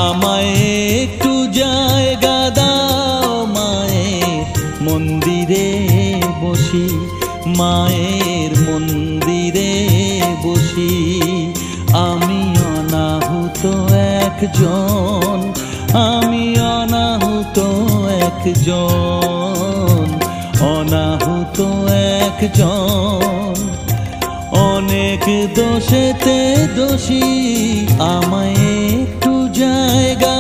আমায় একটু জায়গা দাও মায়ের মন্দিরে বসি, মায়ের মন্দিরে বসি। আমি অনাহুত একজন, আমি অনাহুত একজন, অনাহুত একজন। অনেক দোষেতে দোষী, আমায় একটু জায়গা